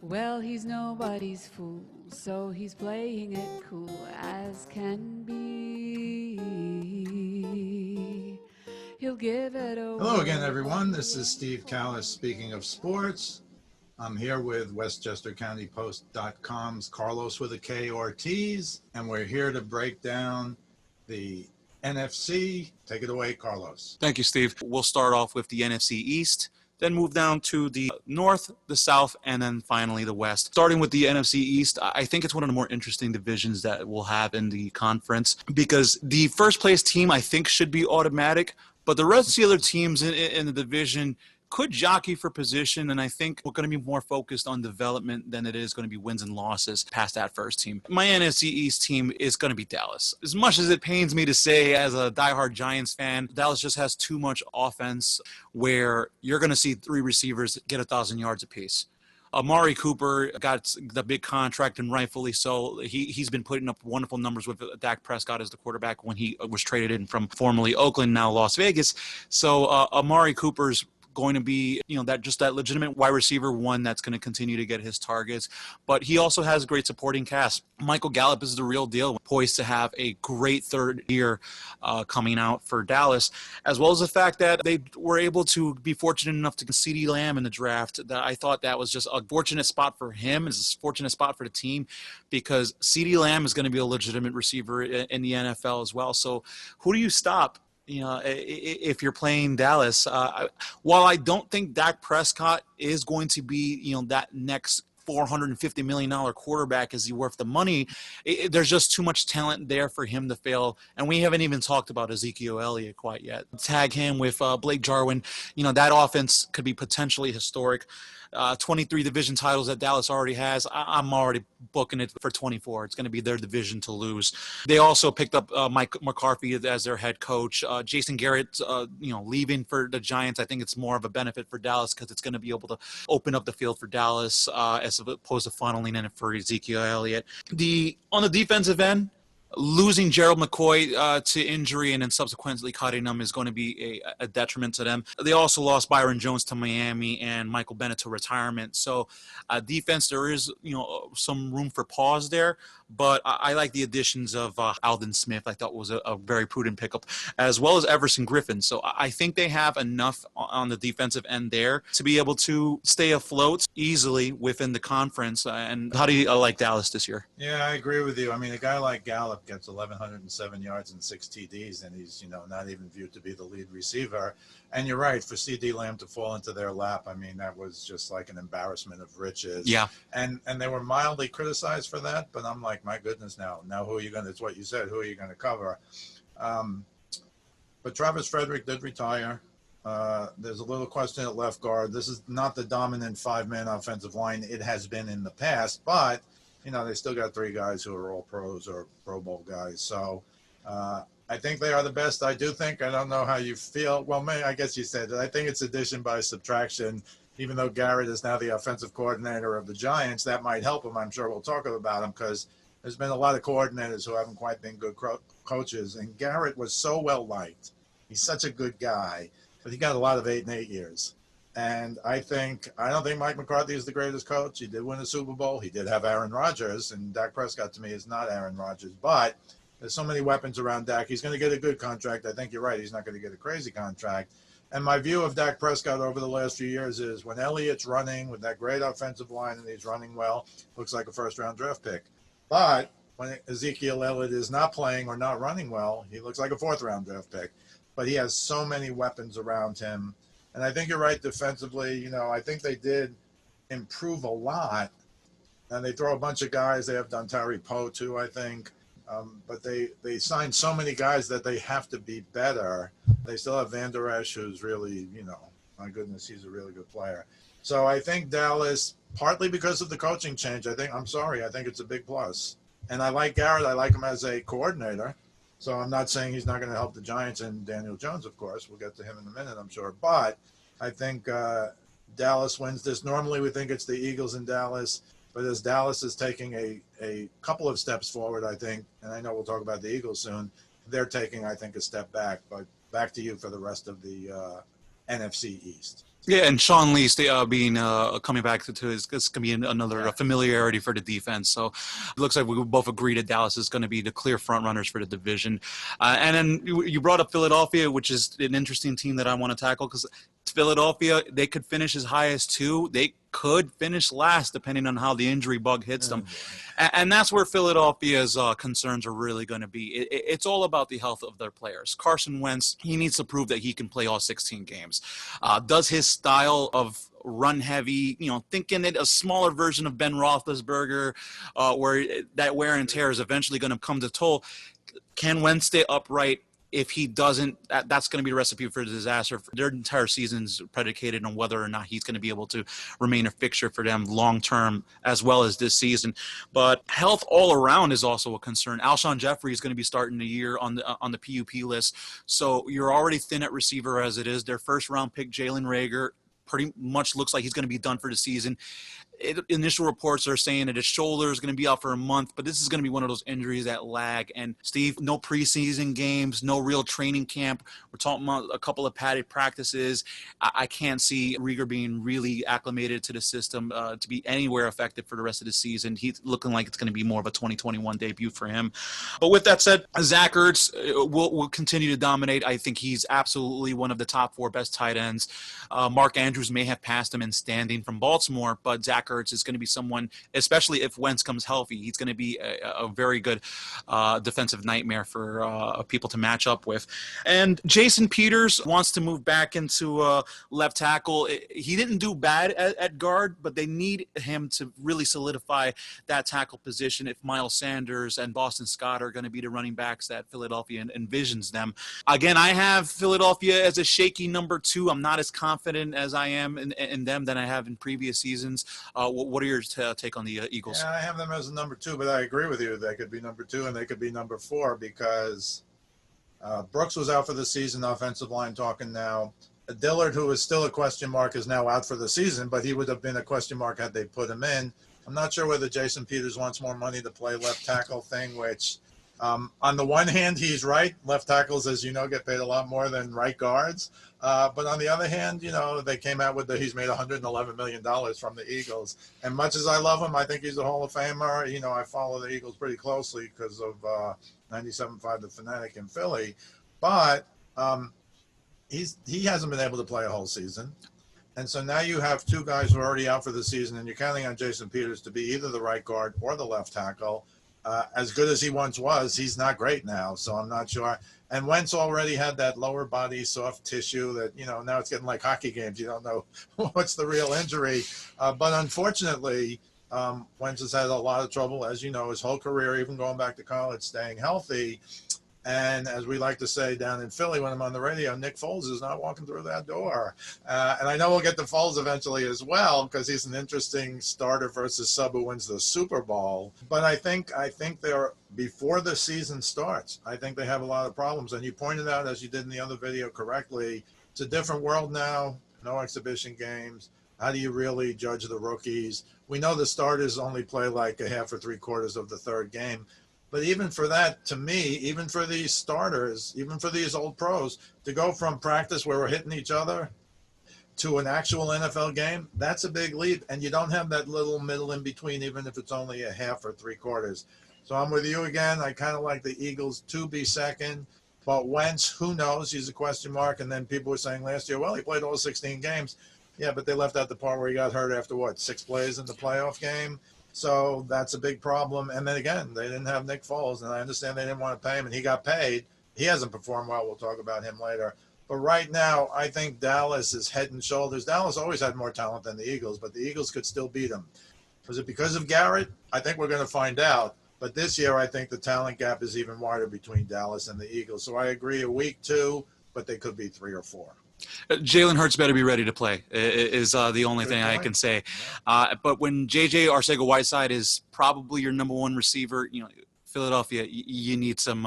Well, he's nobody's fool, so he's playing it cool as can be. He'll give it over. Hello again, everyone. This is Steve Kallas speaking of sports. I'm here with WestchesterCountyPost.com's Carlos with a K Ortiz, and we're here to break down the NFC. Take it away, Carlos. Thank you, Steve. We'll start off with the NFC East, then move down to the North, the South, and then finally the West. Starting with the NFC East, I think it's one of the more interesting divisions that we'll have in the conference because the first place team I think should be automatic, but the rest of the other teams in the division could jockey for position, and I think we're going to be more focused on development than it is going to be wins and losses past that first team. My NFC East team is going to be Dallas. As much as it pains me to say as a diehard Giants fan, Dallas just has too much offense where you're going to see three receivers get 1,000 yards apiece. Amari Cooper got the big contract, and rightfully so. He's been putting up wonderful numbers with Dak Prescott as the quarterback when he was traded in from formerly Oakland, now Las Vegas. So Amari Cooper's going to be, that legitimate wide receiver one that's going to continue to get his targets. But he also has a great supporting cast. Michael Gallup is the real deal, poised to have a great third year coming out for Dallas, as well as the fact that they were able to be fortunate enough to get CeeDee Lamb in the draft. That I thought that was just a fortunate spot for him. It's a fortunate spot for the team because CeeDee Lamb is going to be a legitimate receiver in the NFL as well. So who do you stop? If you're playing Dallas, while I don't think Dak Prescott is going to be, that next $450 million quarterback, is he worth the money? There's just too much talent there for him to fail. And we haven't even talked about Ezekiel Elliott quite yet. Tag him with Blake Jarwin. That offense could be potentially historic. 23 division titles that Dallas already has. I'm already booking it for 24. It's going to be their division to lose. They also picked up Mike McCarthy as their head coach. Jason Garrett, leaving for the Giants. I think it's more of a benefit for Dallas because it's going to be able to open up the field for Dallas as opposed to funneling in it for Ezekiel Elliott. On the defensive end, losing Gerald McCoy to injury and then subsequently cutting him is going to be a detriment to them. They also lost Byron Jones to Miami and Michael Bennett to retirement. So defense, there is some room for pause there. But I like the additions of Aldon Smith. I thought was a very prudent pickup, as well as Everson Griffin. So I think they have enough on the defensive end there to be able to stay afloat easily within the conference. And how do you like Dallas this year? Yeah, I agree with you. I mean, a guy like Gallup gets 1,107 yards and 6 TDs, and he's, not even viewed to be the lead receiver. And you're right, for CeeDee Lamb to fall into their lap, I mean, that was just like an embarrassment of riches. Yeah. And they were mildly criticized for that, but I'm like, my goodness, now who are you going to, it's what you said, who are you going to cover? But Travis Frederick did retire. There's a little question at left guard. This is not the dominant 5-man offensive line it has been in the past, but they still got 3 guys who are all pros or Pro Bowl guys. So I think they are the best. I do think, I don't know how you feel. Well, I guess you said it. I think it's addition by subtraction. Even though Garrett is now the offensive coordinator of the Giants, that might help him. I'm sure we'll talk about him because there's been a lot of coordinators who haven't quite been good coaches. And Garrett was so well liked. He's such a good guy, but he got a lot of 8 and 8 years. And I don't think Mike McCarthy is the greatest coach. He did win a Super Bowl. He did have Aaron Rodgers, and Dak Prescott to me is not Aaron Rodgers. But there's so many weapons around Dak. He's going to get a good contract. I think you're right. He's not going to get a crazy contract. And my view of Dak Prescott over the last few years is when Elliott's running with that great offensive line and he's running well, looks like a first-round draft pick. But when Ezekiel Elliott is not playing or not running well, he looks like a 4th-round draft pick. But he has so many weapons around him. And I think you're right defensively. I think they did improve a lot. And they throw a bunch of guys. They have Dontari Poe, too, I think. But they signed so many guys that they have to be better. They still have Van Der Esch, who's really, my goodness, he's a really good player. So I think Dallas, partly because of the coaching change, I think it's a big plus. And I like Garrett. I like him as a coordinator. So I'm not saying he's not going to help the Giants and Daniel Jones, of course. We'll get to him in a minute, I'm sure. But I think Dallas wins this. Normally we think it's the Eagles in Dallas. But as Dallas is taking a couple of steps forward, I think, and I know we'll talk about the Eagles soon, they're taking, I think, a step back. But back to you for the rest of the NFC East. Yeah, and Sean Lee being coming back to his, this can be another familiarity for the defense. So it looks like we both agree that Dallas is going to be the clear front runners for the division. And then you brought up Philadelphia, which is an interesting team that I want to tackle, because Philadelphia, they could finish as high as 2. They could finish last depending on how the injury bug hits them. And that's where Philadelphia's concerns are really going to be. It's all about the health of their players. Carson Wentz, he needs to prove that he can play all 16 games. Does his style of run heavy, thinking it a smaller version of Ben Roethlisberger, where that wear and tear is eventually going to come to toll. Can Wentz stay upright? If he doesn't, that's going to be a recipe for disaster. Their entire season's predicated on whether or not he's going to be able to remain a fixture for them long-term as well as this season. But health all around is also a concern. Alshon Jeffrey is going to be starting the year on the PUP list. So you're already thin at receiver as it is. Their first-round pick, Jalen Reagor, pretty much looks like he's going to be done for the season. Initial reports are saying that his shoulder is going to be out for a month, but this is going to be one of those injuries that lag. And Steve, no preseason games, no real training camp. We're talking about a couple of padded practices. I can't see Reagor being really acclimated to the system to be anywhere effective for the rest of the season. He's looking like it's going to be more of a 2021 debut for him. But with that said, Zach Ertz will continue to dominate. I think he's absolutely one of the top 4 best tight ends. Mark Andrews may have passed him in standing from Baltimore, but Zach Ertz is going to be someone, especially if Wentz comes healthy, he's going to be a very good defensive nightmare for people to match up with. And Jason Peters wants to move back into left tackle. He didn't do bad at guard, but they need him to really solidify that tackle position if Miles Sanders and Boston Scott are going to be the running backs that Philadelphia envisions them. Again, I have Philadelphia as a shaky number 2. I'm not as confident as I am in them than I have in previous seasons. What are your take on the Eagles? Yeah, I have them as a number 2, but I agree with you. They could be number 2 and they could be number 4 because Brooks was out for the season, offensive line talking now. Dillard, who is still a question mark, is now out for the season, but he would have been a question mark had they put him in. I'm not sure whether Jason Peters wants more money to play left tackle thing, which on the one hand, he's right. Left tackles, as you know, get paid a lot more than right guards. But on the other hand, they came out with he's made $111 million from the Eagles. And much as I love him, I think he's a Hall of Famer. I follow the Eagles pretty closely because of 97.5 The Fanatic in Philly. But he hasn't been able to play a whole season. And so now you have 2 guys who are already out for the season, and you're counting on Jason Peters to be either the right guard or the left tackle. As good as he once was, he's not great now, so I'm not sure. And Wentz already had that lower body soft tissue that, now it's getting like hockey games. You don't know what's the real injury. But unfortunately, Wentz has had a lot of trouble, as you know, his whole career, even going back to college, staying healthy. And as we like to say down in Philly when I'm on the radio, Nick Foles is not walking through that door. And I know we'll get to Foles eventually as well because he's an interesting starter versus sub who wins the Super Bowl. But I think they're, before the season starts, I think they have a lot of problems. And you pointed out, as you did in the other video correctly, it's a different world now, no exhibition games. How do you really judge the rookies? We know the starters only play like a half or 3/4 of the third game. But even for that, to me, even for these starters, even for these old pros, to go from practice where we're hitting each other to an actual NFL game, that's a big leap. And you don't have that little middle in between, even if it's only a half or 3/4. So I'm with you again. I kind of like the Eagles to be second. But Wentz, who knows? He's a question mark. And then people were saying last year, well, he played all 16 games. Yeah, but they left out the part where he got hurt after, 6 plays in the playoff game? So that's a big problem. And then again, they didn't have Nick Foles, and I understand they didn't want to pay him, and he got paid. He hasn't performed well. We'll talk about him later. But right now, I think Dallas is head and shoulders. Dallas always had more talent than the Eagles, but the Eagles could still beat them. Was it because of Garrett? I think we're going to find out. But this year, I think the talent gap is even wider between Dallas and the Eagles. So I agree, a week 2, but they could be 3 or 4. Jalen Hurts better be ready to play is the only thing I can say. But when J.J. Arcega-Whiteside is probably your number 1 receiver, Philadelphia, you need some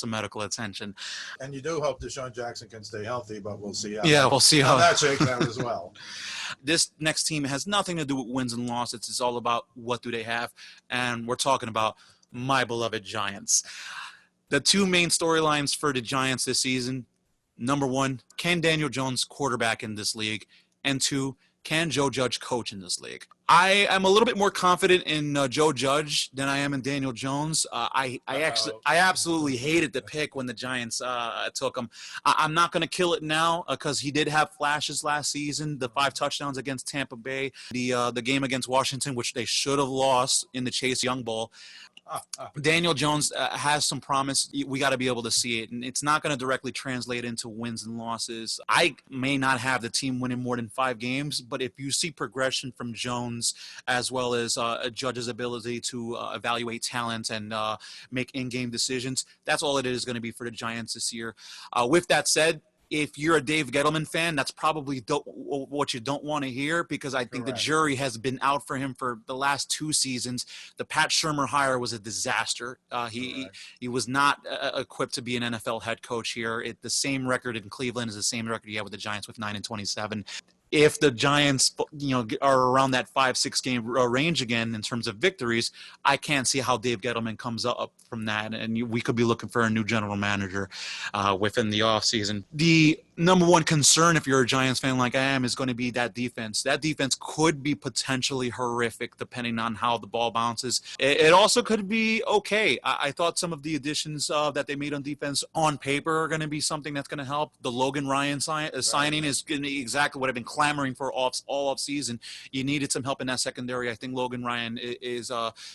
medical attention. And you do hope Deshaun Jackson can stay healthy, but we'll see. We'll see how that shakes out as well. This next team has nothing to do with wins and losses. It's all about what do they have, and we're talking about my beloved Giants. The 2 main storylines for the Giants this season: Number one, can Daniel Jones quarterback in this league? And two, can Joe Judge coach in this league? I am a little bit more confident in Joe Judge than I am in Daniel Jones. I absolutely hated the pick when the Giants took him. I'm not going to kill it now because he did have flashes last season. The 5 touchdowns against Tampa Bay, the game against Washington, which they should have lost in the Chase Young Bowl. Daniel Jones has some promise. We got to be able to see it, and it's not going to directly translate into wins and losses. I may not have the team winning more than 5 games, but if you see progression from Jones as well as a Judge's ability to evaluate talent and make in-game decisions, that's all it is going to be for the Giants this year. With that said, if you're a Dave Gettleman fan, that's probably what you don't want to hear, because I think the jury has been out for him for the last 2 seasons. The Pat Shurmur hire was a disaster. He was not equipped to be an NFL head coach here. The same record in Cleveland is the same record he had with the Giants with 9-27. If the Giants, are around that 5-6 game range again in terms of victories, I can't see how Dave Gettleman comes up from that, and we could be looking for a new general manager within the offseason. The number one concern, if you're a Giants fan like I am, is going to be that defense. That defense could be potentially horrific depending on how the ball bounces. It also could be okay. I thought some of the additions that they made on defense on paper are going to be something that's going to help. The Logan Ryan signing is going to be exactly what I've been clamoring for all off season. You needed some help in that secondary. I think Logan Ryan is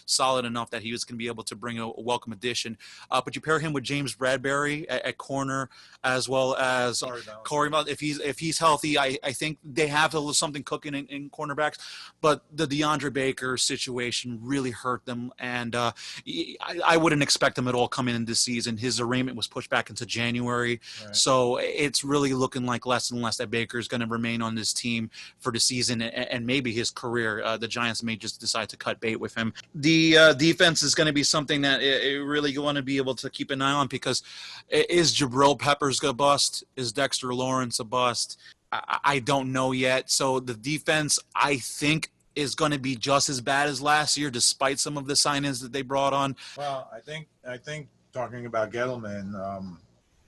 solid enough that he was going to be able to bring a welcome addition. But you pair him with James Bradbury at corner, as well as Corey, if he's healthy, I think they have a little something cooking in cornerbacks. But the DeAndre Baker situation really hurt them, and I wouldn't expect him at all coming in this season. His arraignment was pushed back into January, so it's really looking like less and less that Baker is going to remain on this team for the season and maybe his career. The Giants may just decide to cut bait with him. The defense is going to be something that it really want to be able to keep an eye on, because is Jabril Peppers going to bust? Is Dexter Lawrence a bust? I don't know yet. So the defense, I think, is going to be just as bad as last year, despite some of the signings that they brought on. Well, I think talking about Gettleman,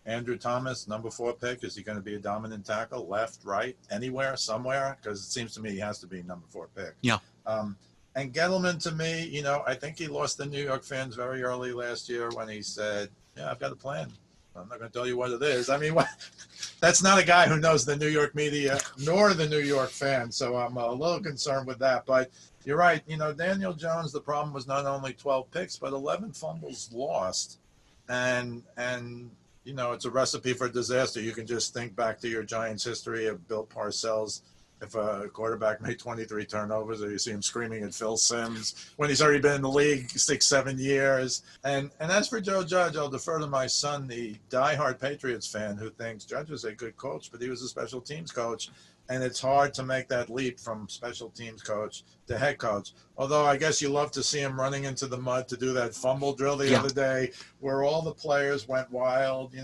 Andrew Thomas, number 4 pick, is he going to be a dominant tackle, left, right, anywhere, somewhere? Because it seems to me he has to be number 4 pick. Yeah. And Gettleman, to me, I think he lost the New York fans very early last year when he said, "Yeah, I've got a plan. I'm not going to tell you what it is." I mean, that's not a guy who knows the New York media nor the New York fans. So I'm a little concerned with that. But you're right. Daniel Jones, the problem was not only 12 picks, but 11 fumbles lost. And it's a recipe for disaster. You can just think back to your Giants history of Bill Parcells. If a quarterback made 23 turnovers, or you see him screaming at Phil Simms when he's already been in the league 6-7 years. And as for Joe Judge, I'll defer to my son, the diehard Patriots fan, who thinks Judge is a good coach, but he was a special teams coach. And it's hard to make that leap from special teams coach to head coach. Although I guess you love to see him running into the mud to do that fumble drill the other day where all the players went wild,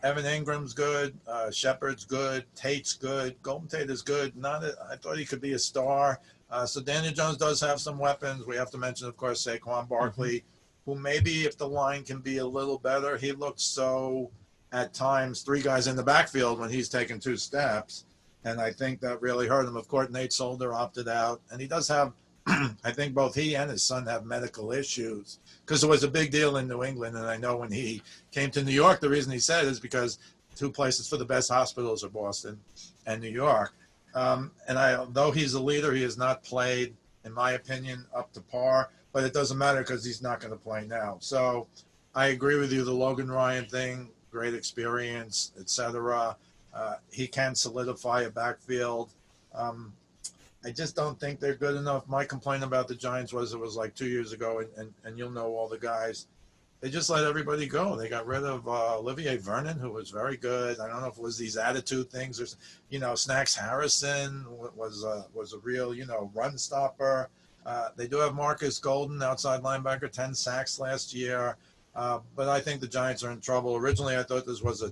Evan Ingram's good, Shepard's good, Tate's good, Golden Tate is good. I thought he could be a star. So Daniel Jones does have some weapons. We have to mention, of course, Saquon Barkley, who maybe if the line can be a little better, he looks so at times 3 guys in the backfield when he's taken 2 steps. And I think that really hurt him. Of course, Nate Solder opted out. And he does have, I think both he and his son have medical issues, because it was a big deal in New England. And I know when he came to New York, the reason he said is because 2 places for the best hospitals are Boston and New York. Though he's a leader, he has not played, in my opinion, up to par. But it doesn't matter because he's not going to play now. So I agree with you. The Logan Ryan thing, great experience, etc. He can solidify a backfield. I just don't think they're good enough. My complaint about the Giants was it was like 2 years ago, and you'll know all the guys. They just let everybody go. They got rid of Olivier Vernon, who was very good. I don't know if it was these attitude things or, Snacks Harrison was a real, run stopper. They do have Marcus Golden, outside linebacker, 10 sacks last year. But I think the Giants are in trouble. Originally, I thought this was a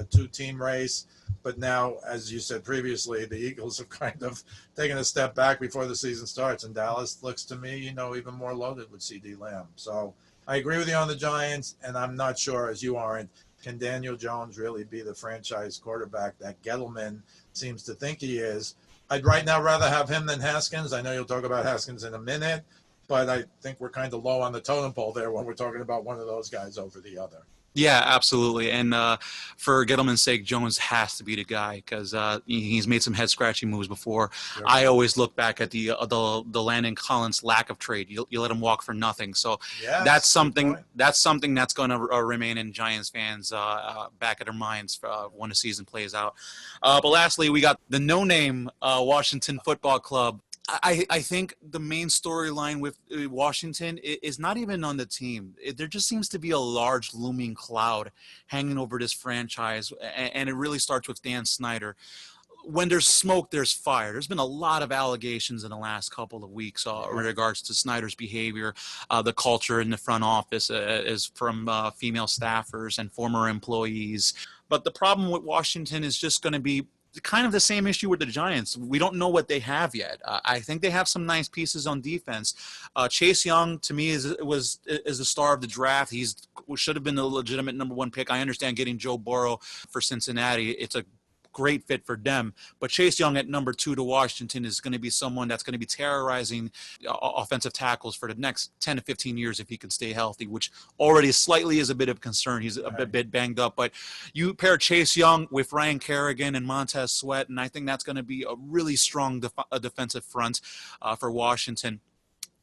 two-team race. But now, as you said previously, the Eagles have kind of taken a step back before the season starts. And Dallas looks to me, even more loaded with C.D. Lamb. So I agree with you on the Giants, and I'm not sure, as you aren't, Can Daniel Jones really be the franchise quarterback that Gettleman seems to think he is? I'd right now rather have him than Haskins. I know you'll talk about Haskins in a minute, but I think we're kind of low on the totem pole there when we're talking about one of those guys over the other. Yeah, absolutely. And for Gettleman's sake, Jones has to be the guy because he's made some head-scratching moves before. Sure. I always look back at the Landon Collins lack of trade. You let him walk for nothing. So Yes, that's something that's going to remain in Giants fans' back of their minds when the season plays out. But lastly, we got the no-name Washington Football Club. I think the main storyline with Washington is not even on the team. There just seems to be a large looming cloud hanging over this franchise, and it really starts with Dan Snyder. When there's smoke, there's fire. There's been a lot of allegations in the last couple of weeks in regards to Snyder's behavior, the culture in the front office is from female staffers and former employees. But the problem with Washington is just going to be kind of the same issue with the Giants. We don't know what they have yet. I think they have some nice pieces on defense. Chase Young, to me, is the star of the draft. Should have been the legitimate number one pick. I understand getting Joe Burrow for Cincinnati. It's a great fit for them. But Chase Young at number 2 to Washington is going to be someone that's going to be terrorizing offensive tackles for the next 10 to 15 years if he can stay healthy, which already slightly is a bit of concern. He's a bit banged up. But you pair Chase Young with Ryan Kerrigan and Montez Sweat, and I think that's going to be a really strong defensive front for Washington.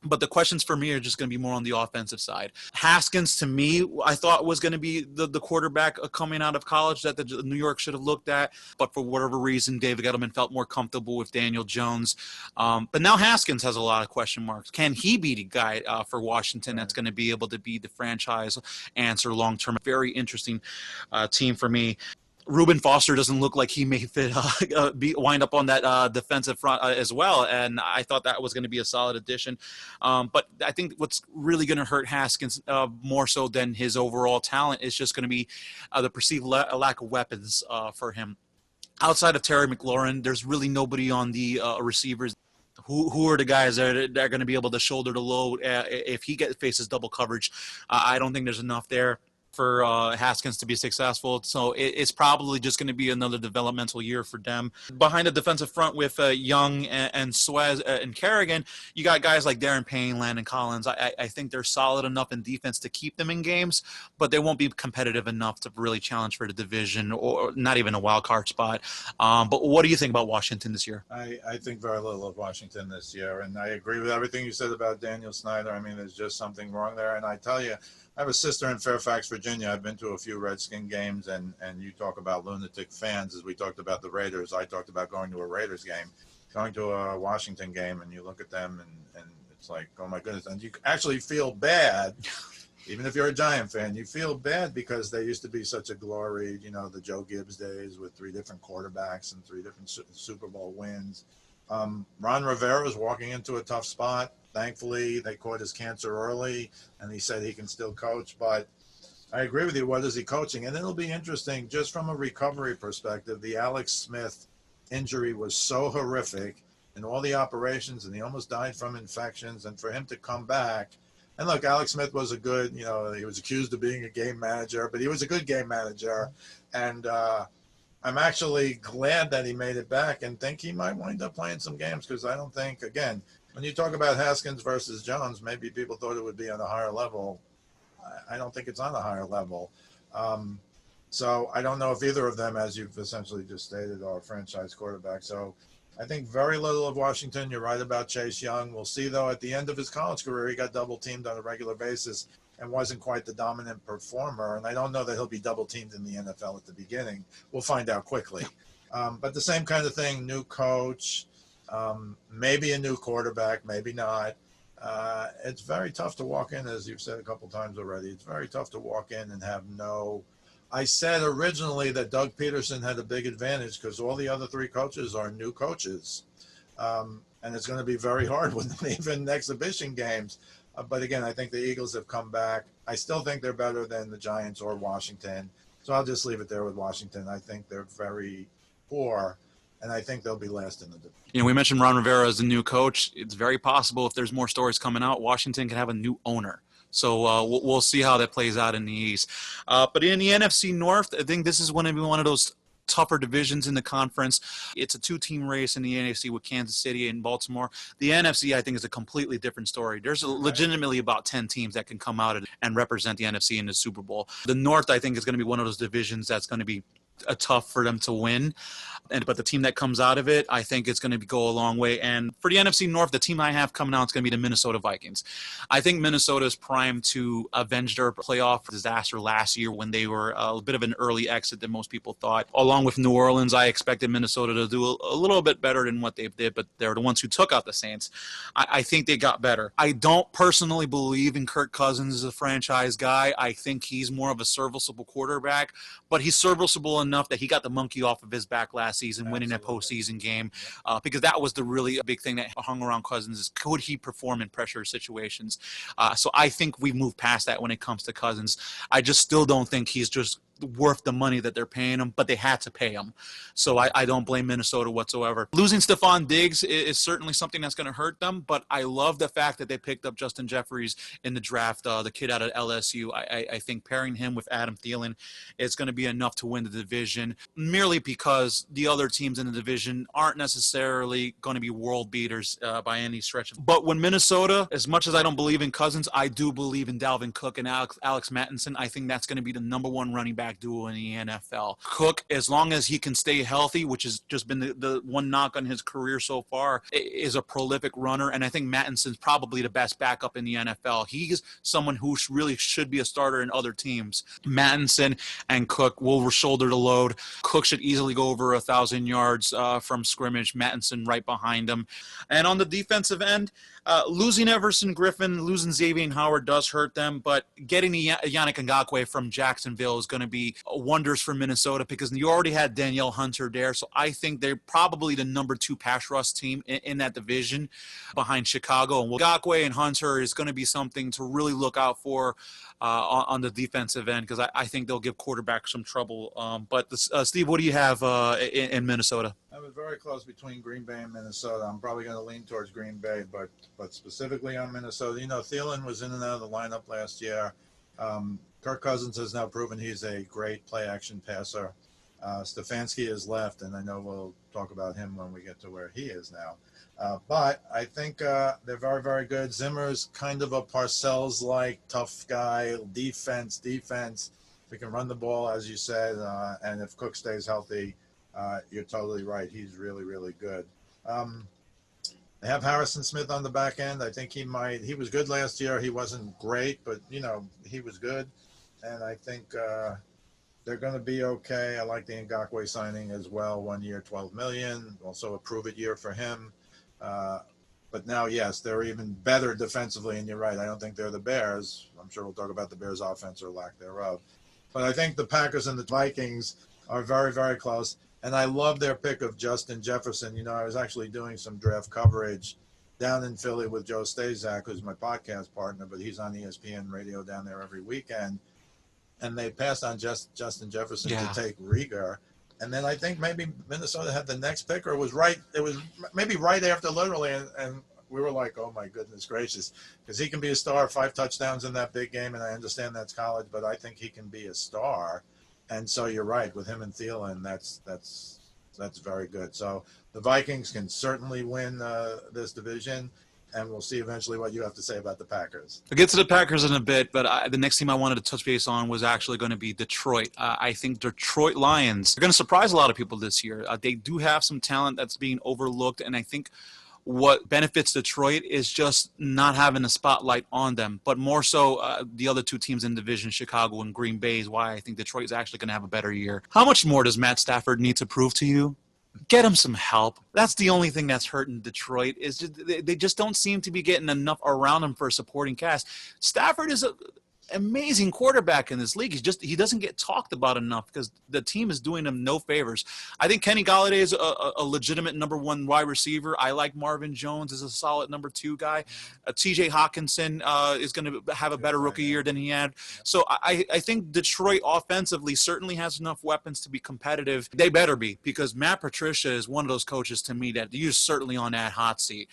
But the questions for me are just going to be more on the offensive side. Haskins, to me, I thought was going to be the quarterback coming out of college that the New York should have looked at. But for whatever reason, David Gettleman felt more comfortable with Daniel Jones. But now Haskins has a lot of question marks. Can he be the guy for Washington that's going to be able to be the franchise answer long-term? A very interesting team for me. Reuben Foster doesn't look like he may fit wind up on that defensive front as well, and I thought that was going to be a solid addition. But I think what's really going to hurt Haskins more so than his overall talent is just going to be the perceived lack of weapons for him. Outside of Terry McLaurin, there's really nobody on the receivers. Who are the guys that are going to be able to shoulder the load if he faces double coverage? I don't think there's enough there for Haskins to be successful. So it's probably just going to be another developmental year for them. Behind the defensive front with Young and Suez and Kerrigan, you got guys like Darren Payne, Landon Collins. I think they're solid enough in defense to keep them in games, but they won't be competitive enough to really challenge for the division or not even a wild card spot. But what do you think about Washington this year? I think very little of Washington this year, and I agree with everything you said about Daniel Snyder. I mean, there's just something wrong there, and I tell you, I have a sister in Fairfax, Virginia. I've been to a few Redskin games, and you talk about lunatic fans. As we talked about the Raiders, I talked about going to a Raiders game, going to a Washington game, and you look at them, and it's like, oh, my goodness. And you actually feel bad, even if you're a Giant fan. You feel bad because they used to be such a glory, the Joe Gibbs days with 3 different quarterbacks and 3 different Super Bowl wins. Ron Rivera's walking into a tough spot. Thankfully, they caught his cancer early, and he said he can still coach. But I agree with you. What is he coaching? And it'll be interesting just from a recovery perspective. The Alex Smith injury was so horrific in all the operations, and he almost died from infections. And for him to come back, and look, Alex Smith was a good, he was accused of being a game manager, but he was a good game manager. And I'm actually glad that he made it back and think he might wind up playing some games because I don't think, again, when you talk about Haskins versus Jones, maybe people thought it would be on a higher level. I don't think it's on a higher level. So I don't know if either of them, as you've essentially just stated, are franchise quarterbacks. So I think very little of Washington. You're right about Chase Young. We'll see, though, at the end of his college career, he got double-teamed on a regular basis and wasn't quite the dominant performer. And I don't know that he'll be double-teamed in the NFL at the beginning. We'll find out quickly. But the same kind of thing, new coach, maybe a new quarterback, maybe not. It's very tough to walk in, as you've said a couple times already. It's very tough to walk in and have no – I said originally that Doug Peterson had a big advantage because all the other 3 coaches are new coaches. And it's going to be very hard with them even in exhibition games. But again, I think the Eagles have come back. I still think they're better than the Giants or Washington. So I'll just leave it there with Washington. I think they're very poor, and I think they'll be last in the division. We mentioned Ron Rivera as a new coach. It's very possible if there's more stories coming out, Washington can have a new owner. So we'll see how that plays out in the East. But in the NFC North, I think this is going to be one of those tougher divisions in the conference. It's a two-team race in the NFC with Kansas City and Baltimore. The NFC, I think, is a completely different story. There's legitimately about 10 teams that can come out and represent the NFC in the Super Bowl. The North, I think, is going to be one of those divisions that's going to be tough for them to win. But the team that comes out of it, I think it's going to go a long way. And for the NFC North, the team I have coming out is going to be the Minnesota Vikings. I think Minnesota is primed to avenge their playoff disaster last year when they were a bit of an early exit than most people thought. Along with New Orleans, I expected Minnesota to do a little bit better than what they did, but they're the ones who took out the Saints. I think they got better. I don't personally believe in Kirk Cousins as a franchise guy. I think he's more of a serviceable quarterback, but he's serviceable enough that he got the monkey off of his back last season, winning that postseason game, because that was the really big thing that hung around Cousins is could he perform in pressure situations? So I think we've moved past that when it comes to Cousins. I just still don't think he's just worth the money that they're paying him, but they had to pay him. So I don't blame Minnesota whatsoever. Losing Stephon Diggs is certainly something that's going to hurt them, but I love the fact that they picked up Justin Jeffries in the draft, the kid out of LSU. I think pairing him with Adam Thielen is going to be enough to win the division, merely because the other teams in the division aren't necessarily going to be world beaters by any stretch. But when Minnesota, as much as I don't believe in Cousins, I do believe in Dalvin Cook and Alex Mattinson. I think that's going to be the number one running back duo in the NFL. Cook, as long as he can stay healthy, which has just been the one knock on his career so far, is a prolific runner, and I think Mattinson's probably the best backup in the NFL. He's someone who really should be a starter in other teams. Mattinson and Cook will shoulder the load. Cook should easily go over 1,000 yards from scrimmage. Mattinson right behind him. And on the defensive end, losing Everson Griffin, losing Xavier Howard does hurt them, but getting Yannick Ngakoue from Jacksonville is going to be wonders for Minnesota because you already had Danielle Hunter there. So I think they're probably the number 2 pass rush team in that division behind Chicago. And Ngakoue and Hunter is going to be something to really look out for on the defensive end because I think they'll give quarterbacks some trouble. But Steve, what do you have in Minnesota? I was very close between Green Bay and Minnesota. I'm probably going to lean towards Green Bay, but specifically on Minnesota. You know, Thielen was in and out of the lineup last year. Kirk Cousins has now proven he's a great play-action passer. Stefanski is left, and I know we'll talk about him when we get to where he is now. But I think they're very, very good. Zimmer's kind of a Parcells-like tough guy, defense. We can run the ball, as you said, and if Cook stays healthy, you're totally right. He's really, really good. They have Harrison Smith on the back end. I think he was good last year. He wasn't great, but, you know, he was good. And I think they're going to be okay. I like the Ngakoue signing as well. 1 year, $12 million. Also a prove-it year for him. But now, yes, they're even better defensively. And you're right. I don't think they're the Bears. I'm sure we'll talk about the Bears' offense or lack thereof. But I think the Packers and the Vikings are very, very close. And I love their pick of Justin Jefferson. You know, I was actually doing some draft coverage down in Philly with Joe Stazak, who's my podcast partner, but he's on ESPN radio down there every weekend. And they passed on Justin Jefferson to take Rieger. And then I think maybe Minnesota had the next pick, or it was maybe right after literally. And we were like, oh, my goodness gracious, because he can be a star, 5 touchdowns in that big game. And I understand that's college, but I think he can be a star. And so you're right, with him and Thielen, that's very good. So the Vikings can certainly win this division, and we'll see eventually what you have to say about the Packers. We'll get to the Packers in a bit, but the next team I wanted to touch base on was actually going to be Detroit. I think Detroit Lions are going to surprise a lot of people this year. They do have some talent that's being overlooked, and I think what benefits Detroit is just not having a spotlight on them, but more so the other 2 teams in the division, Chicago and Green Bay, is why I think Detroit is actually going to have a better year. How much more does Matt Stafford need to prove to you? Get him some help. That's the only thing that's hurting Detroit is they just don't seem to be getting enough around him for a supporting cast. Stafford is amazing quarterback in this league. He doesn't get talked about enough because the team is doing him no favors. I think Kenny Golladay is a legitimate number 1 wide receiver. I like Marvin Jones as a solid number 2 guy. TJ Hawkinson is going to have a better rookie year than he had. So I think Detroit offensively certainly has enough weapons to be competitive. They better be, because Matt Patricia is one of those coaches to me that you're certainly on that hot seat.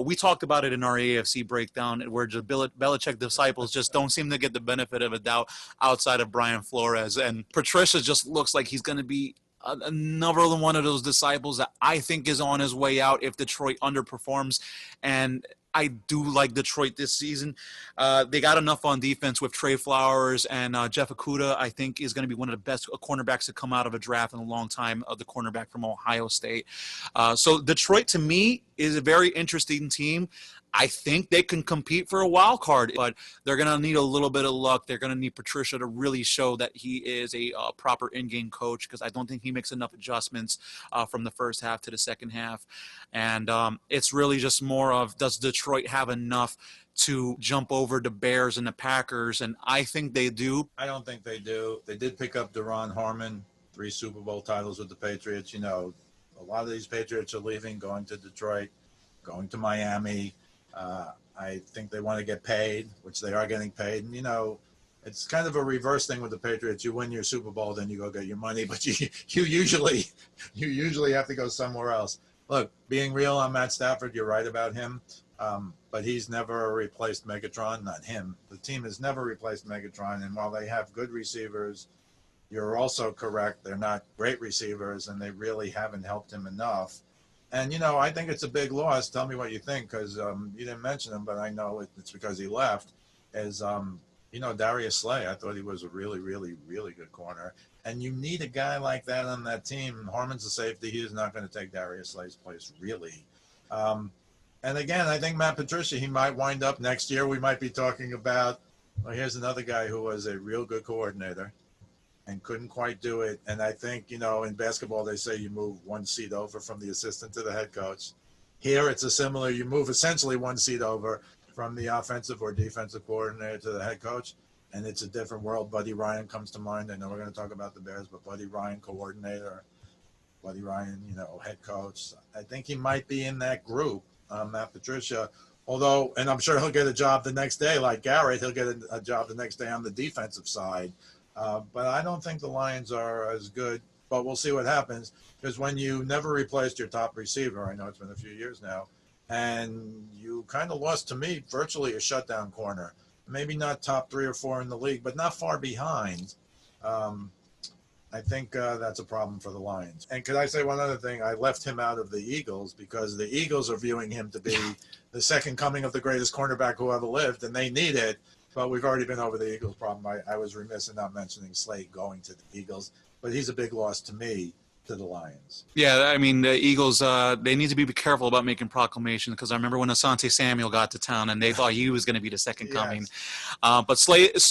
We talked about it in our AFC breakdown, where the Belichick disciples just don't seem to get the benefit of a doubt outside of Brian Flores. And Patricia just looks like he's going to be another one of those disciples that I think is on his way out if Detroit underperforms. And I do like Detroit this season. They got enough on defense with Trey Flowers, and Jeff Okudah, I think, is going to be one of the best cornerbacks to come out of a draft in a long time, the cornerback from Ohio State. So Detroit, to me, is a very interesting team. I think they can compete for a wild card, but they're going to need a little bit of luck. They're going to need Patricia to really show that he is a proper in-game coach, because I don't think he makes enough adjustments from the first half to the second half. And it's really just more of, does Detroit have enough to jump over the Bears and the Packers? And I think they do. I don't think they do. They did pick up Deron Harmon, 3 Super Bowl titles with the Patriots. You know, a lot of these Patriots are leaving, going to Detroit, going to Miami. I think they want to get paid, which they are getting paid. And, you know, it's kind of a reverse thing with the Patriots. You win your Super Bowl, then you go get your money, but you usually have to go somewhere else. Look, being real on Matt Stafford, you're right about him, but he's never replaced Megatron. Not him. The team has never replaced Megatron, and while they have good receivers, you're also correct. They're not great receivers, and they really haven't helped him enough. And, you know, I think it's a big loss. Tell me what you think, because you didn't mention him, but I know it's because he left, is, you know, Darius Slay. I thought he was a really, really, really good corner. And you need a guy like that on that team. Harmon's a safety. He is not going to take Darius Slay's place, really. And, again, I think Matt Patricia, he might wind up next year. We might be talking about, well, here's another guy who was a real good coordinator and couldn't quite do it. And I think, you know, in basketball, they say you move 1 seat over from the assistant to the head coach. Here, it's a similar, you move essentially 1 seat over from the offensive or defensive coordinator to the head coach, and it's a different world. Buddy Ryan comes to mind. I know we're going to talk about the Bears, but Buddy Ryan, coordinator, Buddy Ryan, you know, head coach. I think he might be in that group, Matt Patricia. Although, and I'm sure he'll get a job the next day, like Garrett, he'll get a job the next day on the defensive side. But I don't think the Lions are as good, but we'll see what happens. Because when you never replaced your top receiver, I know it's been a few years now, and you kind of lost, to me, virtually a shutdown corner. Maybe not top 3 or 4 in the league, but not far behind. I think that's a problem for the Lions. And could I say one other thing? I left him out of the Eagles because the Eagles are viewing him to be the second coming of the greatest cornerback who ever lived, and they need it. But we've already been over the Eagles' problem. I was remiss in not mentioning Slade going to the Eagles, but he's a big loss to me, to the Lions. Yeah, I mean, the Eagles, they need to be careful about making proclamations, because I remember when Asante Samuel got to town and they thought he was going to be the second coming. But Slay is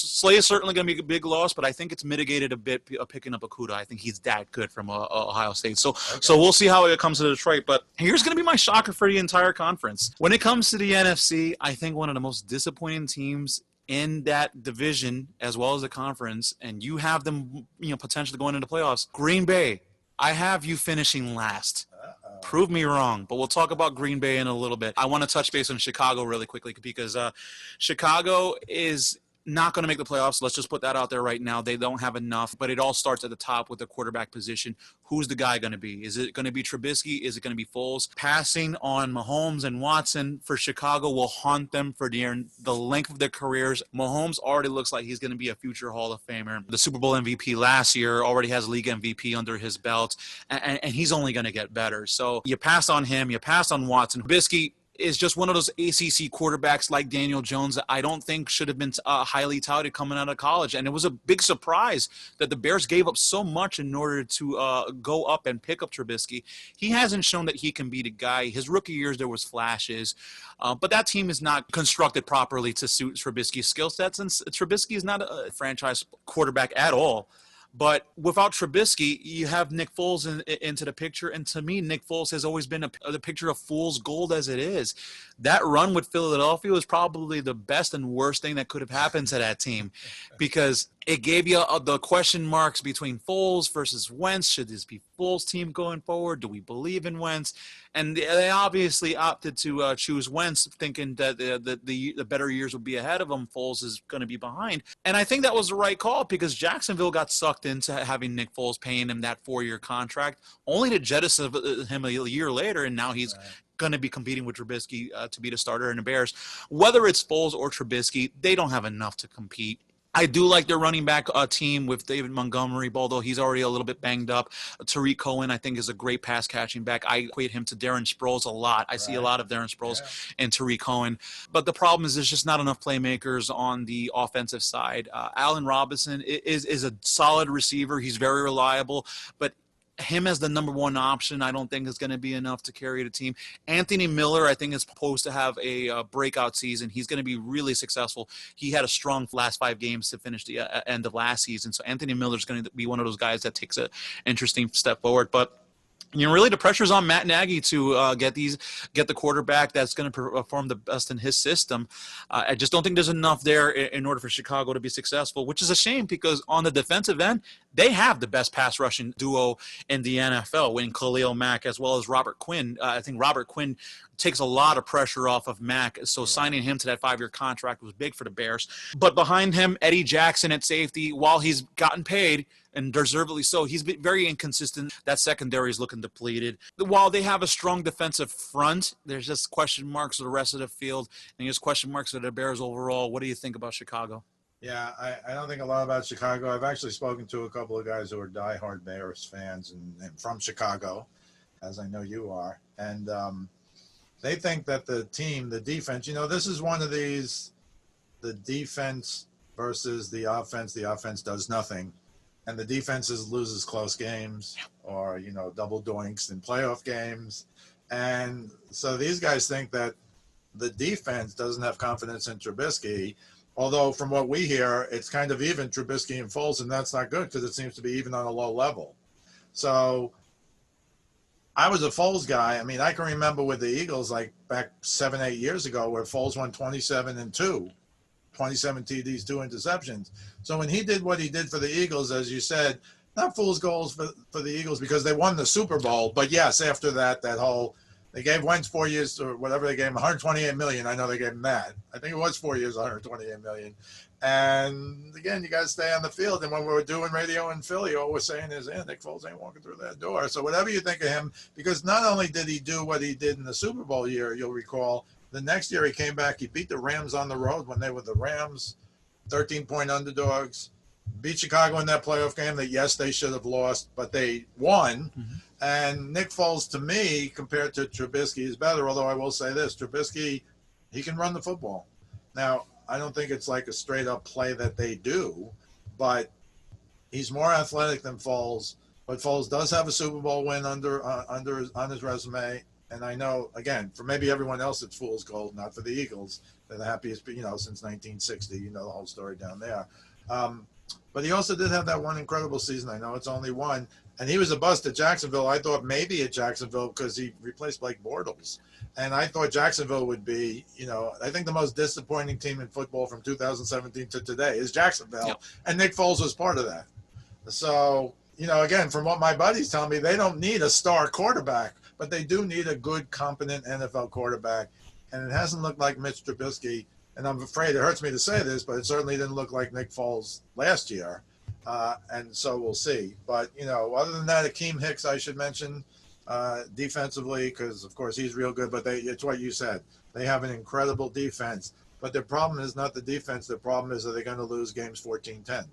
certainly going to be a big loss, but I think it's mitigated a bit picking up Okudah. I think he's that good from Ohio State. So we'll see how it comes to Detroit. But here's going to be my shocker for the entire conference. When it comes to the NFC, I think one of the most disappointing teams in that division as well as the conference, and you have them, you know, potentially going into playoffs, Green Bay. I have you finishing last. Prove me wrong, but we'll talk about Green Bay in a little bit. I want to touch base on Chicago really quickly, because Chicago is not going to make the playoffs. Let's just put that out there right now. They don't have enough, but it all starts at the top with the quarterback position. Who's the guy going to be? Is it going to be Trubisky? Is it going to be Foles? Passing on Mahomes and Watson for Chicago will haunt them for the length of their careers. Mahomes already looks like he's going to be a future Hall of Famer. The Super Bowl MVP last year, already has league MVP under his belt, and he's only going to get better. So you pass on him, you pass on Watson. Trubisky is just one of those ACC quarterbacks like Daniel Jones that I don't think should have been highly touted coming out of college. And it was a big surprise that the Bears gave up so much in order to go up and pick up Trubisky. He hasn't shown that he can be the guy. His rookie years, there was flashes. But that team is not constructed properly to suit Trubisky's skill sets. And Trubisky is not a franchise quarterback at all. But without Trubisky, you have Nick Foles into the picture. And to me, Nick Foles has always been the picture of fool's gold as it is. That run with Philadelphia was probably the best and worst thing that could have happened to that team, because it gave you the question marks between Foles versus Wentz. Should this be Foles' team going forward? Do we believe in Wentz? And they obviously opted to choose Wentz, thinking that the better years would be ahead of him. Foles is going to be behind. And I think that was the right call, because Jacksonville got sucked into having Nick Foles, paying him that 4-year contract, only to jettison him a year later, and now he's going to be competing with Trubisky to be the starter in the Bears. Whether it's Foles or Trubisky, they don't have enough to compete. I do like their running back team with David Montgomery, although he's already a little bit banged up. Tariq Cohen, I think, is a great pass-catching back. I equate him to Darren Sproles a lot. I see a lot of Darren Sproles and Tariq Cohen. But the problem is there's just not enough playmakers on the offensive side. Allen Robinson is a solid receiver. He's very reliable, but him as the number one option, I don't think is going to be enough to carry the team. Anthony Miller, I think, is supposed to have a breakout season. He's going to be really successful. He had a strong last 5 games to finish the end of last season. So Anthony Miller is going to be one of those guys that takes an interesting step forward. But really the pressure's on Matt Nagy to get the quarterback that's going to perform the best in his system. I just don't think there's enough there in order for Chicago to be successful, which is a shame, because on the defensive end, they have the best pass rushing duo in the NFL in Khalil Mack as well as Robert Quinn. I think Robert Quinn takes a lot of pressure off of Mack, so signing him to that 5-year contract was big for the Bears. But behind him, Eddie Jackson at safety, while he's gotten paid, and deservedly so, he's been very inconsistent. That secondary is looking depleted. While they have a strong defensive front, there's just question marks for the rest of the field, and there's question marks for the Bears overall. What do you think about Chicago? Yeah, I don't think a lot about Chicago. I've actually spoken to a couple of guys who are diehard Bears fans and from Chicago, as I know you are. And they think that the defense, this is one of these, the defense versus the offense. The offense does nothing, and the defense loses close games or, double doinks in playoff games. And so these guys think that the defense doesn't have confidence in Trubisky, although from what we hear, it's kind of even Trubisky and Foles, and that's not good because it seems to be even on a low level. So I was a Foles guy. I mean, I can remember with the Eagles, like back 7-8 years ago, where Foles won 27-2, 27 TDs, 2 interceptions. So when he did what he did for the Eagles, as you said, not fool's goals for the Eagles because they won the Super Bowl. But yes, after that whole, they gave Wentz 4 years or whatever they gave him, $128 million. I know they gave him that. I think it was 4 years, $128 million. And again, you got to stay on the field. And when we were doing radio in Philly, all we're saying is, Nick Foles ain't walking through that door. So whatever you think of him, because not only did he do what he did in the Super Bowl year, you'll recall, the next year he came back, he beat the Rams on the road when they were the Rams, 13-point underdogs, beat Chicago in that playoff game that, yes, they should have lost, but they won. Mm-hmm. And Nick Foles, to me, compared to Trubisky, is better, although I will say this, Trubisky, he can run the football. Now, I don't think it's like a straight-up play that they do, but he's more athletic than Foles. But Foles does have a Super Bowl win on his resume. And I know, again, for maybe everyone else, it's fool's gold, not for the Eagles. They're the happiest, since 1960. The whole story down there. But he also did have that one incredible season. I know it's only one. And he was a bust at Jacksonville. I thought maybe at Jacksonville because he replaced Blake Bortles. And I thought Jacksonville would be, I think the most disappointing team in football from 2017 to today is Jacksonville. Yep. And Nick Foles was part of that. So, again, from what my buddies tell me, they don't need a star quarterback, but they do need a good, competent NFL quarterback. And it hasn't looked like Mitch Trubisky. And I'm afraid it hurts me to say this, but it certainly didn't look like Nick Foles last year. And so we'll see. But, other than that, Akeem Hicks, I should mention, defensively, because, of course, he's real good. But it's what you said. They have an incredible defense. But their problem is not the defense. Their problem is that they're going to lose games 14-10.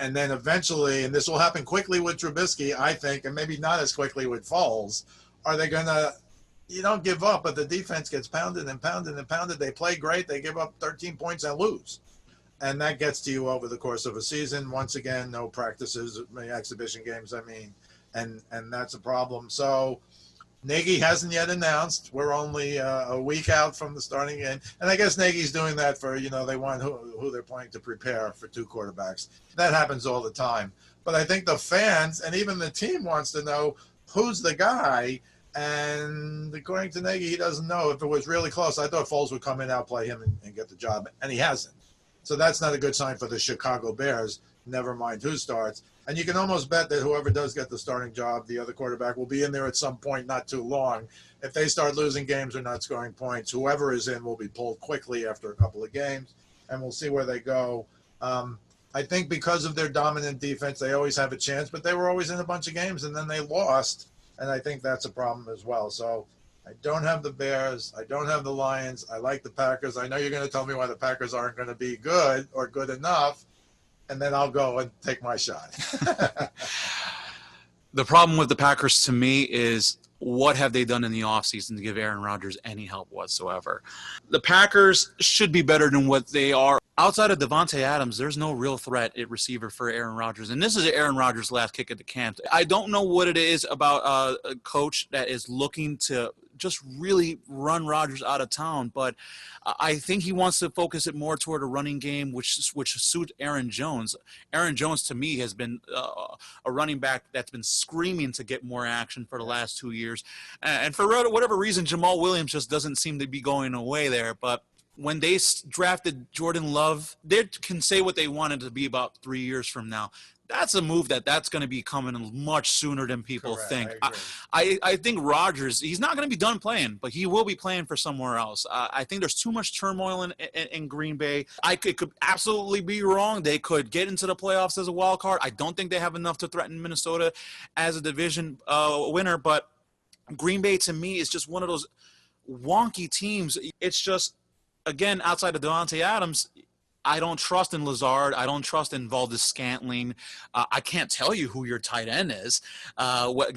And then eventually, and this will happen quickly with Trubisky, I think, and maybe not as quickly with Foles, are they going to – you don't give up, but the defense gets pounded and pounded and pounded. They play great. They give up 13 points and lose. And that gets to you over the course of a season. Once again, no practices, exhibition games, and that's a problem. So Nagy hasn't yet announced. We're only a week out from the starting game. And I guess Nagy's doing that for, they want who they're planning to prepare for 2 quarterbacks. That happens all the time. but I think the fans and even the team wants to know who's the guy. And according to Nagy, he doesn't know. If it was really close, I thought Foles would come in, outplay him, and get the job, and he hasn't. So that's not a good sign for the Chicago Bears, never mind who starts. And you can almost bet that whoever does get the starting job, the other quarterback, will be in there at some point not too long. If they start losing games or not scoring points, whoever is in will be pulled quickly after a couple of games, and we'll see where they go. I think because of their dominant defense, they always have a chance, but they were always in a bunch of games, and then they lost. And I think that's a problem as well. So I don't have the Bears. I don't have the Lions. I like the Packers. I know you're going to tell me why the Packers aren't going to be good or good enough, and then I'll go and take my shot. The problem with the Packers to me is what have they done in the offseason to give Aaron Rodgers any help whatsoever? The Packers should be better than what they are. Outside of Devontae Adams, there's no real threat at receiver for Aaron Rodgers. And this is Aaron Rodgers' last kick at the camp. I don't know what it is about a coach that is looking to just really run Rodgers out of town, but I think he wants to focus it more toward a running game, which suits Aaron Jones. Aaron Jones, to me, has been a running back that's been screaming to get more action for the last 2 years. And for whatever reason, Jamal Williams just doesn't seem to be going away there, but when they drafted Jordan Love, they can say what they wanted to be about 3 years from now. That's a move that's going to be coming much sooner than people think. I think Rodgers, he's not going to be done playing, but he will be playing for somewhere else. I think there's too much turmoil in Green Bay. It could absolutely be wrong. They could get into the playoffs as a wild card. I don't think they have enough to threaten Minnesota as a division winner, but Green Bay to me is just one of those wonky teams. It's just, again, outside of Devontae Adams, I don't trust in Lazard. I don't trust in Valdez-Scantling. I can't tell you who your tight end is.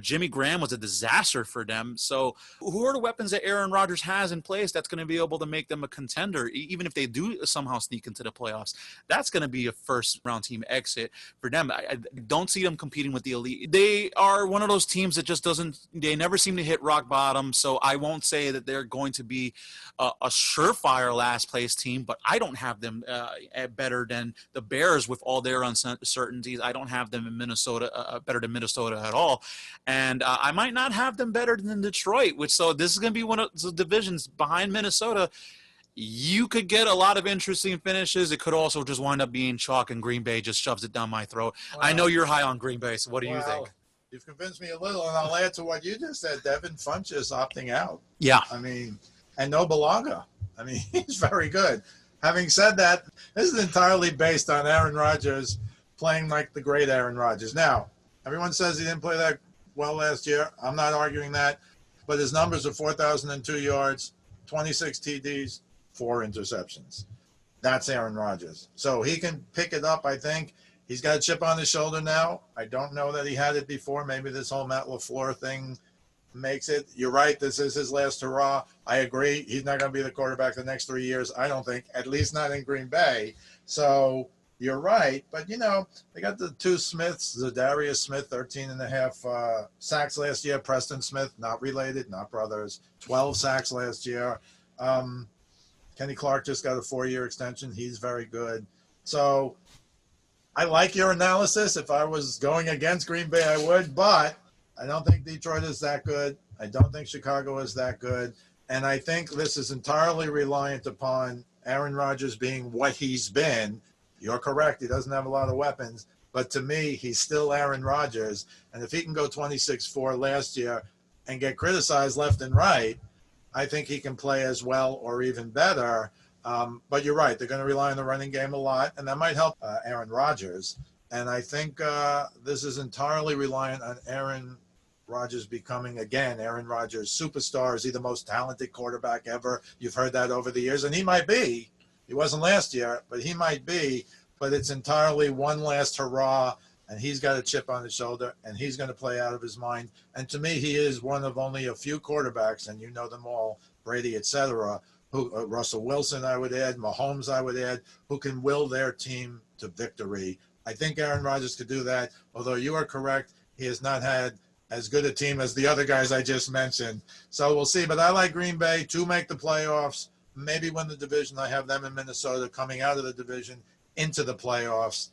Jimmy Graham was a disaster for them. So who are the weapons that Aaron Rodgers has in place that's going to be able to make them a contender, even if they do somehow sneak into the playoffs? That's going to be a first-round team exit for them. I don't see them competing with the elite. They are one of those teams that just they never seem to hit rock bottom, so I won't say that they're going to be a surefire last-place team, but I don't have them better than the Bears with all their uncertainties. I don't have them in Minnesota better than Minnesota at all, and I might not have them better than Detroit. So this is going to be one of the divisions behind Minnesota. You could get a lot of interesting finishes. It could also just wind up being chalk, and Green Bay just shoves it down my throat. Wow. I know you're high on Green Bay, so what do you think? You've convinced me a little, and I'll add to what you just said. Devin Funchess opting out. Yeah. I mean, and no Balaga. I mean, he's very good. Having said that, this is entirely based on Aaron Rodgers playing like the great Aaron Rodgers. Now, everyone says he didn't play that well last year. I'm not arguing that. But his numbers are 4,002 yards, 26 TDs, 4 interceptions. That's Aaron Rodgers. So he can pick it up, I think. He's got a chip on his shoulder now. I don't know that he had it before. Maybe this whole Matt LaFleur thing makes it. You're right. This is his last hurrah. I agree. He's not going to be the quarterback the next 3 years. I don't think, at least not in Green Bay. So you're right. But, they got the two Smiths, Zadarius Smith, 13.5 sacks last year. Preston Smith, not related, not brothers, 12 sacks last year. Kenny Clark just got a 4-year extension. He's very good. So I like your analysis. If I was going against Green Bay, I would, but I don't think Detroit is that good. I don't think Chicago is that good. And I think this is entirely reliant upon Aaron Rodgers being what he's been. You're correct. He doesn't have a lot of weapons. But to me, he's still Aaron Rodgers. And if he can go 26-4 last year and get criticized left and right, I think he can play as well or even better. But you're right. They're going to rely on the running game a lot, and that might help Aaron Rodgers. And I think this is entirely reliant on Aaron Rodgers becoming, again, Aaron Rodgers, superstar. Is he the most talented quarterback ever? You've heard that over the years, and he might be. He wasn't last year, but he might be. But it's entirely one last hurrah, and he's got a chip on his shoulder, and he's going to play out of his mind. And to me, he is one of only a few quarterbacks, and you know them all, Brady, et cetera, who Russell Wilson, I would add, Mahomes, I would add, who can will their team to victory. I think Aaron Rodgers could do that, although you are correct. He has not had as good a team as the other guys I just mentioned. So we'll see. But I like Green Bay to make the playoffs, maybe win the division. I have them in Minnesota coming out of the division into the playoffs.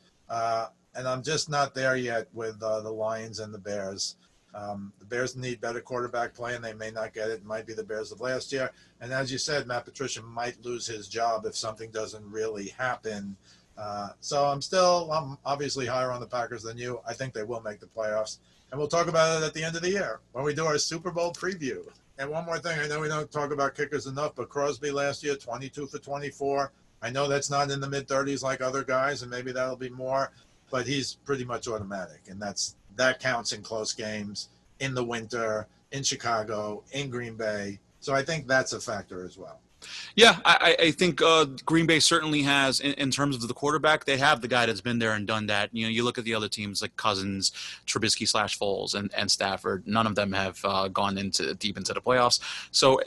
and I'm just not there yet with the Lions and the Bears. The Bears need better quarterback play, and they may not get it. It might be the Bears of last year. And as you said, Matt Patricia might lose his job if something doesn't really happen. So I'm obviously higher on the Packers than you. I think they will make the playoffs. And we'll talk about it at the end of the year when we do our Super Bowl preview. And one more thing, I know we don't talk about kickers enough, but Crosby last year, 22 for 24. I know that's not in the mid-30s like other guys, and maybe that'll be more, but he's pretty much automatic. And that counts in close games, in the winter, in Chicago, in Green Bay. So I think that's a factor as well. Yeah, I think Green Bay certainly has, in terms of the quarterback, they have the guy that's been there and done that. You know, you look at the other teams like Cousins, Trubisky / Foles, and Stafford. None of them have gone deep into the playoffs. So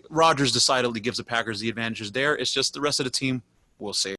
Rodgers decidedly gives the Packers the advantages there. It's just the rest of the team, we'll see.